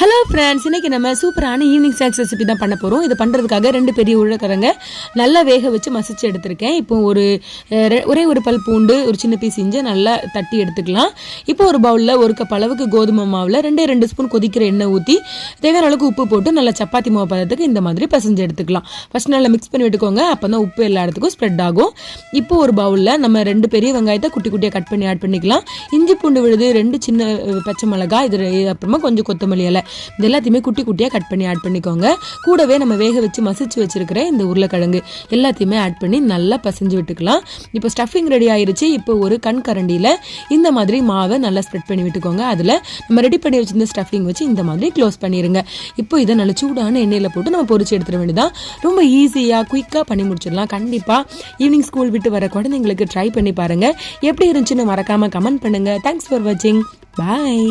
Hello friends, இன்றைக்கி நம்ம சூப்பரான ஈவினிங் ஸ்நாக்ஸ் ரெசிபி தான் பண்ண போகிறோம். இது பண்ணுறதுக்காக 2 பெரிய உருளைக்கிழங்க நல்லா வேக வச்சு மசிச்சு எடுத்திருக்கேன். இப்போ ஒரே ஒரு பல் பூண்டு, ஒரு சின்ன பீஸ் இஞ்சி நல்லா தட்டி எடுத்துக்கலாம். இப்போ ஒரு பவுலில் 1 கப் அளவுக்கு கோதுமை மாவில் 2 ஸ்பூன் கொதிக்கிற எண்ணெய் ஊற்றி தேவையான அளவுக்கு உப்பு போட்டு நல்லா சப்பாத்தி மாவு பதத்துக்கு இந்த மாதிரி பசஞ்சு எடுத்துக்கலாம். ஃபஸ்ட் நல்லா மிக்ஸ் பண்ணி விட்டுக்கோங்க, அப்போ தான் உப்பு எல்லா இடத்துக்கும் ஸ்ப்ரெட் ஆகும். இப்போ ஒரு பவுலில் நம்ம 2 பெரிய வெங்காயத்தை குட்டி குட்டியாக கட் பண்ணி ஆட் பண்ணிக்கலாம். இஞ்சி பூண்டு விழுது, 2 சின்ன பச்சை மிளகாய், இது அப்புறமா கொஞ்சம் கொத்தமல்லி இலை, இது எல்லாத்தையுமே குட்டி குட்டியாக கட் பண்ணி ஆட் பண்ணிக்கோங்க. கூடவே நம்ம வேக வச்சு மசிச்சு வச்சிருக்கிற இந்த உருளைக்கிழங்கு எல்லாத்தையுமே ஆட் பண்ணி நல்லா பசைஞ்சு விட்டுக்கலாம். இப்போ ஸ்டஃபிங் ரெடி ஆயிருச்சு. இப்போ ஒரு கண் கரண்டியில் இந்த மாதிரி மாவை நல்லா ஸ்ப்ரெட் பண்ணி விட்டுக்கோங்க. அதில் நம்ம ரெடி பண்ணி வச்சிருந்த ஸ்டஃபிங் வச்சு இந்த மாதிரி க்ளோஸ் பண்ணிடுங்க. இப்போ இதை நல்ல சூடான எண்ணெயில் போட்டு நம்ம பொரிச்சு எடுத்துட வேண்டியதான். ரொம்ப ஈஸியாக குயிக்காக பண்ணி முடிச்சிடலாம். கண்டிப்பாக ஈவினிங் ஸ்கூல் விட்டு வர குழந்தைங்களுக்கு ட்ரை பண்ணி பாருங்கள். எப்படி இருந்துச்சுன்னு மறக்காமல் கமெண்ட் பண்ணுங்கள். தேங்க்ஸ் ஃபார் வாட்சிங். பாய்.